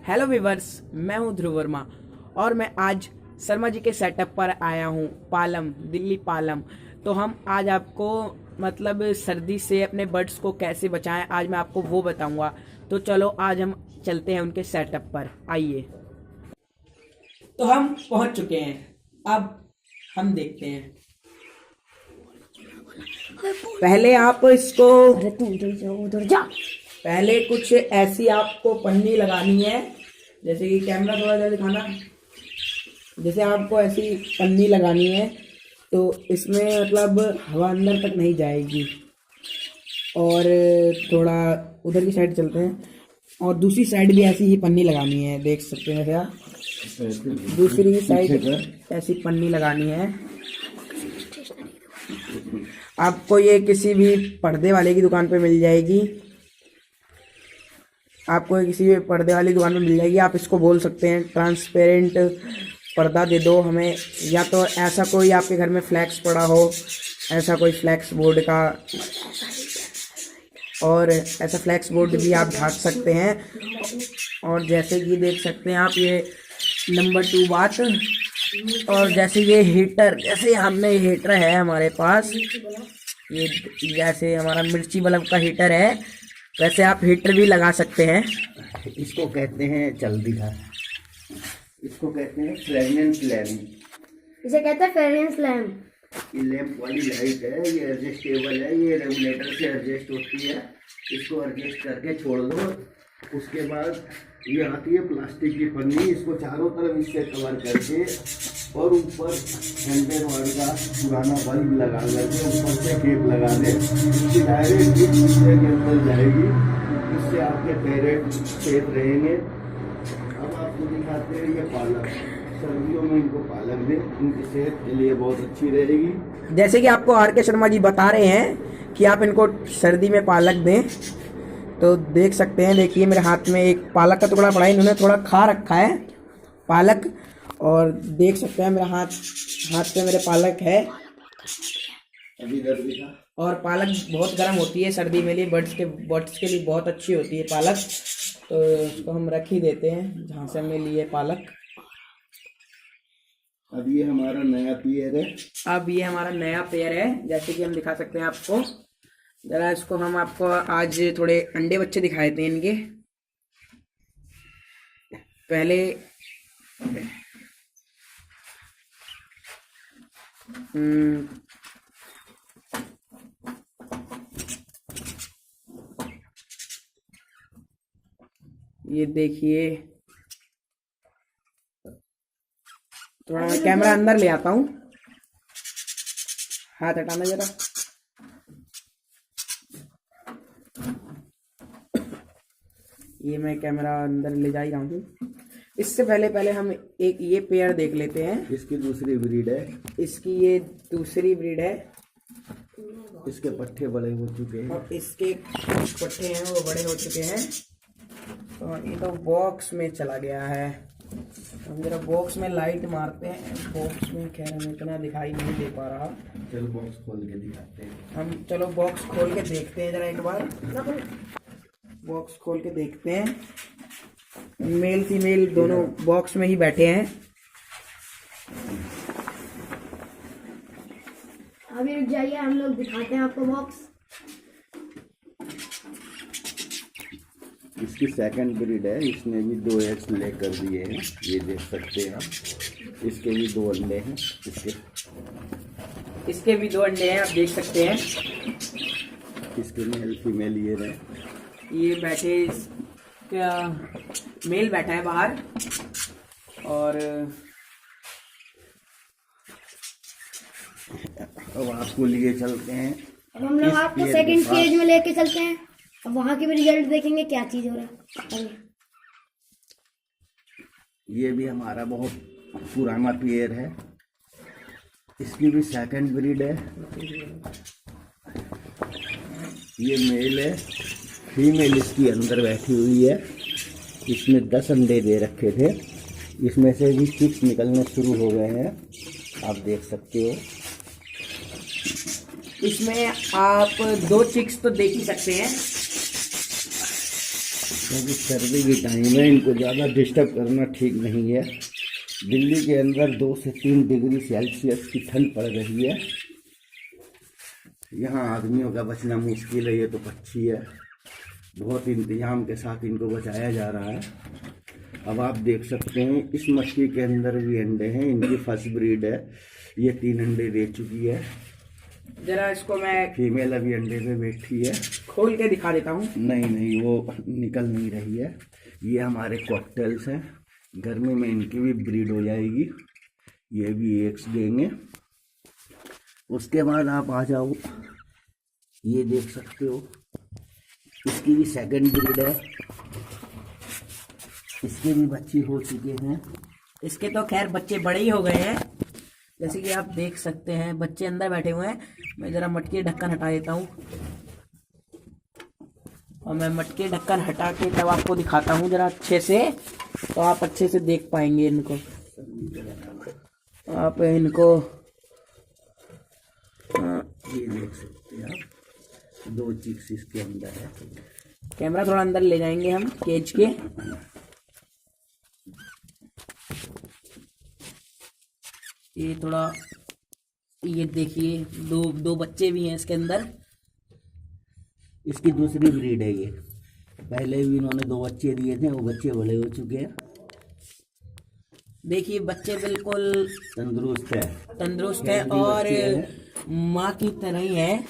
Hello viewers, मैं हूं ध्रुव वर्मा और मैं आज शर्मा जी के सेटअप पर आया हूं, पालम, दिल्ली पालम। तो हम आज आपको मतलब सर्दी से अपने बर्ड्स को कैसे बचाएं, आज मैं आपको वो बताऊंगा। तो चलो आज हम चलते हैं उनके सेटअप पर, आइए। तो हम पहुंच चुके हैं, अब हम देखते हैं। पहले आप इसको उधर जा। पहले कुछ ऐसी आपको पन्नी लगानी है, जैसे कि कैमरा थोड़ा सा दिखाना। जैसे आपको ऐसी पन्नी लगानी है तो इसमें मतलब हवा अंदर तक नहीं जाएगी। और थोड़ा उधर की साइड चलते हैं और दूसरी साइड भी ऐसी ही पन्नी लगानी है, देख सकते हैं क्या। दूसरी साइड ऐसी पन्नी लगानी है। आपको ये किसी भी पर्दे वाले की दुकान पे मिल जाएगी, आपको किसी भी पर्दे वाली दुकान में मिल जाएगी। आप इसको बोल सकते हैं ट्रांसपेरेंट पर्दा दे दो हमें, या तो ऐसा कोई आपके घर में फ्लैक्स पड़ा हो, ऐसा कोई फ्लैक्स बोर्ड का, और ऐसा फ्लैक्स बोर्ड भी आप ढक सकते हैं। और जैसे कि देख सकते हैं आप, ये नंबर 2 बात। और जैसे ये हीटर, जैसे हमने हीटर है हमारे पास, ये जैसे हमारा मिर्ची बल्ब का हीटर है, वैसे आप हीटर भी लगा सकते हैं। इसको कहते हैं, चल दिखा, इसको कहते हैं फ्रेगनेंस लैम्प। इसे कहते हैं फ्रेगनेंस लैम्प। ये लैम्प वाली लाइट है, ये एडजस्टेबल है, ये रेगुलेटर से एडजस्ट होती है। इसको एडजस्ट करके छोड़ दो। उसके बाद ये आती है प्लास्टिक की पन्नी, इसको चारों तरफ इससे कवर करके और ऊपर 100 वाट का पुराना बल्ब लगा करके ऊपर से टेप लगा दे, इसकी डायरेक्ट हीट के अंदर जाएगी। इससे आपके पैरेट सेफ रहेंगे। अब आपको दिखाते हैं ये पालक, सर्दियों में इनको पालक दें, इनकी सेहत के लिए बहुत अच्छी रहेगी। जैसे कि आपको आर के शर्मा जी बता रहे हैं कि आप इनको सर्दी में पालक दें, तो देख सकते हैं। देखिए मेरे हाथ में एक पालक का टुकड़ा पड़ा है, इन्होंने थोड़ा खा रखा है पालक, और देख सकते हैं मेरा हाथ पे मेरे पालक है। अभी दर्द दिखा। और पालक बहुत गर्म होती है सर्दी में, लिए बर्ड्स के लिए बहुत अच्छी होती है पालक। तो इसको हम रख ही देते हैं जहाँ से हमने लिए पालक। अब ये हमारा नया पेयर है। अब ये हमारा नया पेयर है, जैसे कि हम दिखा सकते हैं आपको। जरा इसको हम आपको आज थोड़े अंडे बच्चे दिखाए थे इनके। पहले ये देखिए, थोड़ा मैं कैमरा अंदर ले आता हूँ, हाथ हटाना जरा। ये मैं कैमरा अंदर ले जा ही रहा हूँ। इससे पहले हम एक ये पेयर देख लेते हैं। इसकी दूसरी ब्रीड है। इसकी ये दूसरी ब्रीड है। इसके पट्टे बड़े हो चुके हैं और इसके पट्टे हैं वो बड़े हो चुके हैं। तो ये तो बॉक्स में चला गया है। हम जरा बॉक्स में लाइट मारते हैं। बॉक्स में खैर हमें इतना दिखाई नहीं दे पा रहा। चल बॉक्स खोल के दिखाते हैं हम। चलो बॉक्स खोल के देखते हैं जरा एक बार। बॉक्स खोल के देखते हैं। मेल फीमेल दोनों बॉक्स में ही बैठे हैं। अभी रुक जाइए, हम लोग दिखाते हैं आपको बॉक्स। इसकी सेकंड ब्रीड है। इसने भी 2 एग्स ले कर दिए हैं, ये देख सकते हैं आप। इसके भी 2 अंडे हैं। इसके भी 2 अंडे हैं, आप देख सकते हैं। इसके मेल फीमेल ये रहे। ये बैठे, क्या मेल बैठा है बाहर। और अब आपको लिए चलते हैं। अब हम लोग आपको सेकंड केज में लेके चलते हैं। अब वहाँ के भी रिजल्ट देखेंगे क्या चीज हो रहा है। ये भी हमारा बहुत पुराना पेयर है। इसकी भी सेकंड ब्रीड है। ये मेल है, फीमेल इसकी अंदर बैठी हुई है। इसमें 10 अंडे दे रखे थे, इसमें से भी चिक्स निकलने शुरू हो गए हैं, आप देख सकते हो। इसमें आप 2 चिक्स तो देख ही सकते हैं। क्योंकि सर्दी की टाइम है, इनको ज़्यादा डिस्टर्ब करना ठीक नहीं है। दिल्ली के अंदर 2 से 3 डिग्री सेल्सियस की ठंड पड़ रही है। यहाँ आदमियों का बचना मुश्किल है। ये तो पक्षी है, बहुत इंतजाम के साथ इनको बचाया जा रहा है। अब आप देख सकते हैं इस मछली के अंदर भी अंडे हैं, इनकी फर्स्ट ब्रीड है। ये 3 अंडे दे चुकी है। जरा इसको मैं फीमेल अभी अंडे पे बैठी है। खोल के दिखा देता हूँ। नहीं, वो निकल नहीं रही है। ये हमारे कॉकटेल्स हैं, गर्मी में इनकी भी ब्रीड हो जाएगी। ये भी एग्स देंगे। उसके बाद आप आ जाओ, ये देख सकते हो इसकी भी सेकंड ब्रीड है। इसके भी बच्चे हो चुके हैं। इसके तो खैर बच्चे बड़े ही हो गए हैं, जैसे कि आप देख सकते हैं बच्चे अंदर बैठे हुए हैं। मैं जरा मटके ढक्कन हटा देता हूँ और मैं मटके ढक्कन हटा के तब आपको दिखाता हूँ जरा अच्छे से, तो आप अच्छे से देख पाएंगे इनको। आप इनको ये देख सकते हैं आप, 2 चिक्स इसके अंदर है। कैमरा थोड़ा अंदर ले जाएंगे हम केज के। ये थोड़ा, ये देखिए दो बच्चे भी हैं इसके अंदर। इसकी दूसरी ब्रीड है ये। पहले भी इन्होंने 2 बच्चे दिए थे, वो बच्चे बड़े हो चुके हैं। देखिए बच्चे बिल्कुल तंदुरुस्त है हेल्दी और बच्चे हैं। माँ की तरह ही है।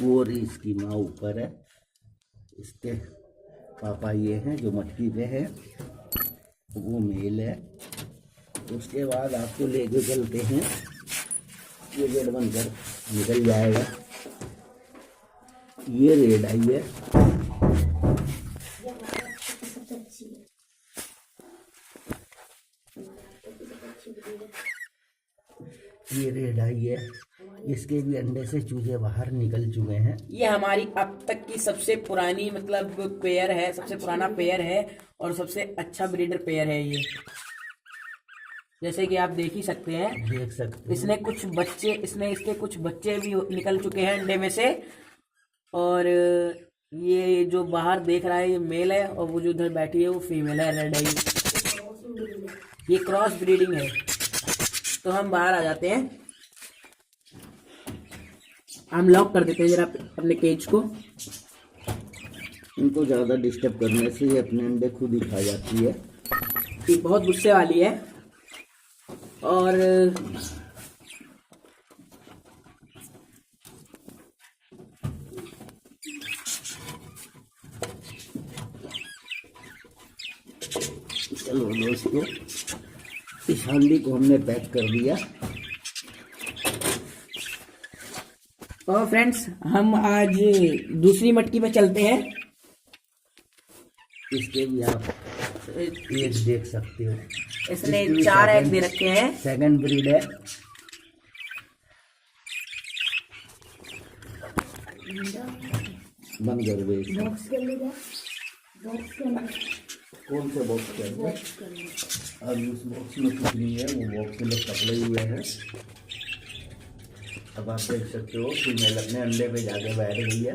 वो इसकी माँ ऊपर है, इसके पापा ये हैं जो मटकी पे है, वो मेल है। उसके बाद आपको लेके चलते हैं, ये गेट बंद कर निकल जाएगा। ये रेड आई है, ये रेड आई है। इसके भी अंडे से चूजे बाहर निकल चुके हैं। ये हमारी अब तक की सबसे पुरानी मतलब पेयर है, सबसे पुराना पेयर है और सबसे अच्छा ब्रीडर पेयर है ये। जैसे कि आप देख ही सकते हैं, देख सकते हैं। इसके कुछ बच्चे भी निकल चुके हैं अंडे में से। और ये जो बाहर देख रहा है ये मेल है और वो जो उधर बैठी है वो फीमेल है, रेड आई। ये क्रॉस ब्रीडिंग है। तो हम बाहर आ जाते हैं, हम लॉक कर देते हैं जरा अपने केज को। इनको ज़्यादा डिस्टर्ब करने से ये अपने अंडे खुद ही खा जाती है। ये बहुत गुस्से वाली है और चलो दोस्तों, इस हांडी को हमने पैक कर दिया। और फ्रेंड्स हम आज दूसरी मटकी में चलते हैं। इसके भी आप एग देख सकते हो। इसने 4 एग दे रखे हैं। सेकंड ब्रीड है। बंद कर दो। कौन से बॉक्स के अंदर? अब उस बॉक्स में कुछ नहीं है, वो बॉक्स में पकड़े हुए हैं। अब आप देख सकते हो फीमेल अपने अंडे पे जाके बैठ गई है।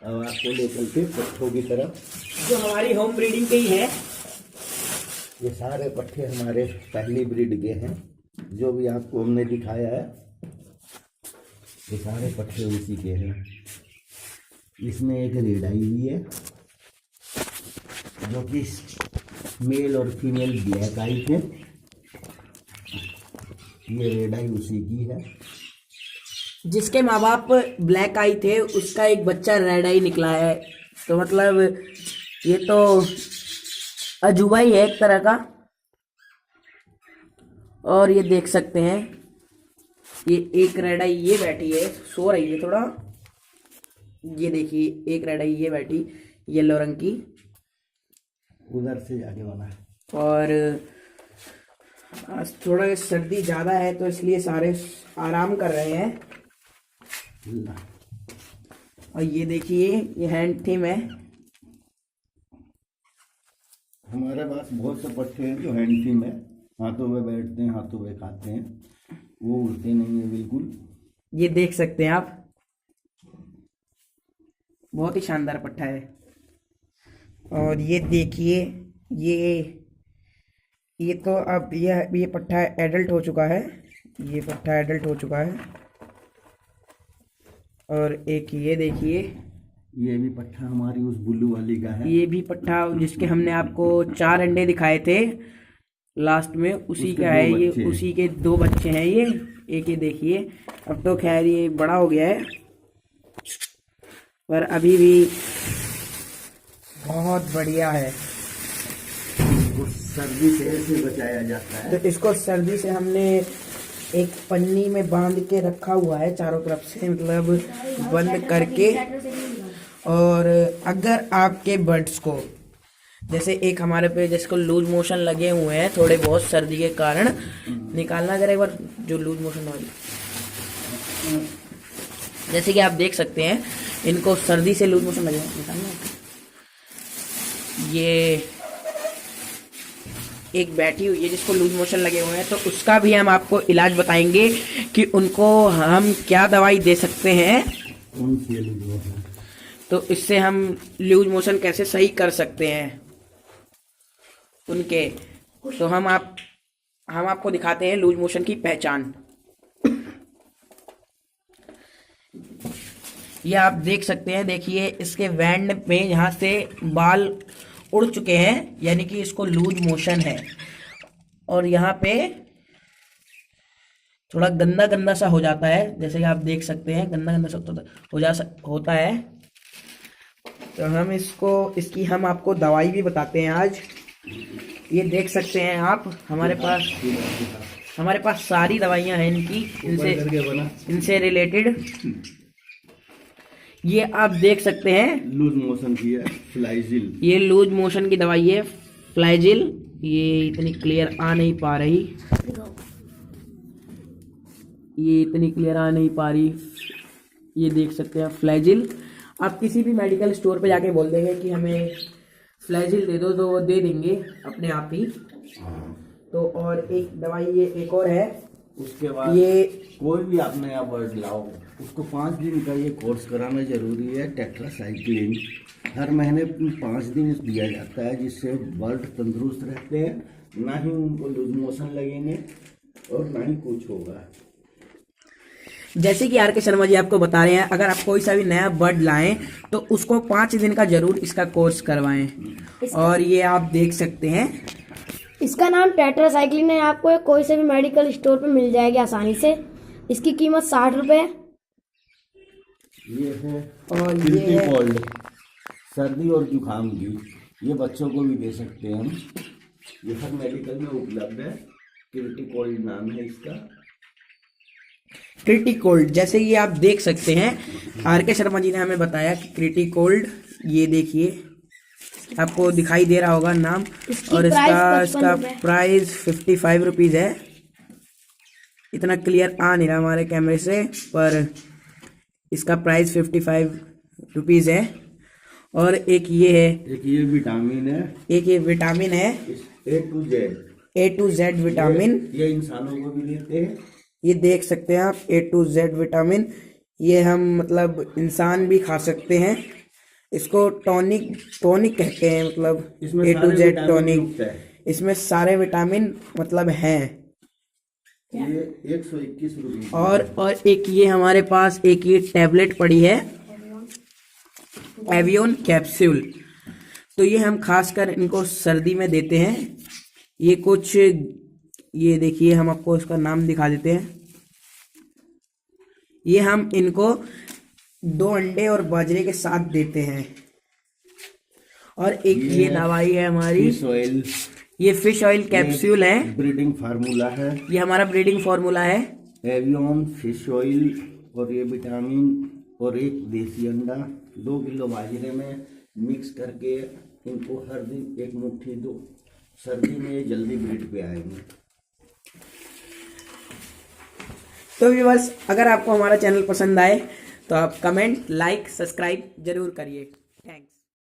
अब आपको ले चलते पट्ठों की तरफ, जो हमारी होम ब्रीडिंग के ही है। ये सारे पट्ठे हमारे पहली ब्रीड के हैं, जो भी आपको हमने दिखाया है ये सारे पट्ठे उसी के हैं। इसमें एक रेड आई हुई है जो कि मेल और फीमेल ब्लैक आई थे। ये रेड आई उसी की है। जिसके माँ बाप ब्लैक आई थे उसका एक बच्चा रेड आई निकला है। तो मतलब ये तो अजूबा ही है एक तरह का। और ये देख सकते हैं ये एक रेड आई ये बैठी है, सो रही है थोड़ा। ये देखिए एक रेड आई ये बैठी येलो रंग की, उधर से जाके बना है। और आज थोड़ा सर्दी ज़्यादा है तो इसलिए सारे आराम कर रहे हैं। और ये देखिए ये हैंड थीम है। हमारे पास बहुत से पट्टे हैं जो हैंड थीम है, हाथों में बैठते हैं, हाथों में खाते हैं, वो उड़ते नहीं है बिल्कुल। ये देख सकते हैं आप, बहुत ही शानदार पट्ठा है। और ये देखिए, ये तो अब ये पट्ठा एडल्ट हो चुका है, ये पट्ठा एडल्ट हो चुका है। और एक ये देखिए, ये भी पट्ठा हमारी उस बुल्लू वाली का है। ये भी पट्ठा जिसके हमने आपको 4 अंडे दिखाए थे लास्ट में, उसी का है ये, उसी के 2 बच्चे हैं ये। एक ये देखिए, अब तो खैर ये बड़ा हो गया है, पर अभी भी बहुत बढ़िया है। इसको सर्दी से ऐसे बचाया जाता है। तो इसको सर्दी से हमने एक पन्नी में बांध के रखा हुआ है चारों तरफ से, मतलब बंद करके। और अगर आपके बर्ड्स को, जैसे एक हमारे पे जिसको लूज मोशन लगे हुए हैं थोड़े बहुत सर्दी के कारण, निकालना जरा एक बार जो लूज मोशन वाली, जैसे कि आप देख सकते हैं इनको सर्दी से लूज मोशन लगे हैं, निकालना। ये एक बैठी हुई है जिसको लूज मोशन लगे हुए हैं, तो उसका भी हम आपको इलाज बताएंगे कि उनको हम क्या दवाई दे सकते हैं, तो इससे हम लूज मोशन कैसे सही कर सकते हैं उनके। तो हम आपको दिखाते हैं लूज मोशन की पहचान। ये आप देख सकते हैं, देखिए इसके वैंड पे यहाँ से बाल उड़ चुके हैं, यानी कि इसको लूज मोशन है। और यहाँ पे थोड़ा गंदा गंदा सा हो जाता है, जैसे कि आप देख सकते हैं गंदा गंदा सा होता है। तो हम इसकी हम आपको दवाई भी बताते हैं आज। ये देख सकते हैं आप, हमारे पास सारी दवाइयाँ हैं इनसे रिलेटेड। ये आप देख सकते हैं लूज मोशन की है फ्लाइजिल। ये लूज मोशन की दवाई है फ्लाइजिल। ये इतनी क्लियर आ नहीं पा रही, ये देख सकते हैं फ्लाइजिल। आप किसी भी मेडिकल स्टोर पे जाके बोल देंगे कि हमें फ्लाइजिल दे दो, तो वो दे देंगे अपने आप ही। तो और एक दवाई ये एक और है। उसके बाद ये कोई भी आप नया बर्ड लाओ, उसको 5 दिन का ये कोर्स कराना जरूरी है। टेट्रासाइक्लिन हर महीने 5 दिन दिया जाता है, जिससे बर्ड तंदुरुस्त रहते हैं, ना ही उनको लूज मोशन लगेंगे और ना ही कुछ होगा। जैसे कि आर के शर्मा जी आपको बता रहे हैं, अगर आप कोई सा भी नया बर्ड लाएं तो उसको 5 दिन का जरूर इसका कोर्स करवाएं। और ये आप देख सकते हैं, इसका नाम टेट्रासाइक्लिन है। आपको कोई से भी मेडिकल स्टोर पे मिल जाएगी आसानी से। इसकी कीमत 60 रुपये। ये है और ये कोल्ड, सर्दी और जुकाम की, ये बच्चों को भी दे सकते हैं हम। ये हर मेडिकल में उपलब्ध है। क्रिटिकोल्ड नाम है इसका। क्रिटिकोल्ड, जैसे ये आप देख सकते हैं, आर के शर्मा जी ने हमें बताया कि क्रिटिकोल्ड, ये देखिए आपको दिखाई दे रहा होगा नाम। और इसका प्राइस 55 रुपीज़ है। इतना क्लियर आ नहीं रहा हमारे कैमरे से, पर इसका प्राइस 55 रुपीज़ है। और एक ये है, एक ये विटामिन है, एक ये विटामिन है A to Z विटामिन। ये इंसानों को भी देते हैं। ये देख सकते हैं आप A to Z विटामिन। ये हम मतलब इंसान भी खा सकते हैं। इसको टॉनिक कहते हैं, मतलब A to Z टॉनिक। इसमें सारे विटामिन मतलब हैं। ये 121 रुपये। और एक ये हमारे पास एक ये टैबलेट पड़ी है, एवियन कैप्सूल। तो ये हम खासकर इनको सर्दी में देते हैं। ये कुछ, ये देखिए हम आपको इसका नाम दिखा देते हैं। ये हम इनको 2 अंडे और बाजरे के साथ देते हैं। और एक ये दवाई है हमारी फिश ऑयल, ये फिश ऑयल कैप्सूल है। ब्रीडिंग फार्मूला है, ये हमारा ब्रीडिंग फार्मूला है। एवियन फिश ऑयल और ये विटामिन और एक देसी अंडा 2 किलो बाजरे में मिक्स करके इनको हर दिन 1 मुट्ठी दो। सर्दी में ये जल्दी ब्रीड पे आएंगे। तो व्यूअर्स, अगर आपको हमारा चैनल पसंद आए तो आप कमेंट, लाइक, सब्सक्राइब जरूर करिए। थैंक्स।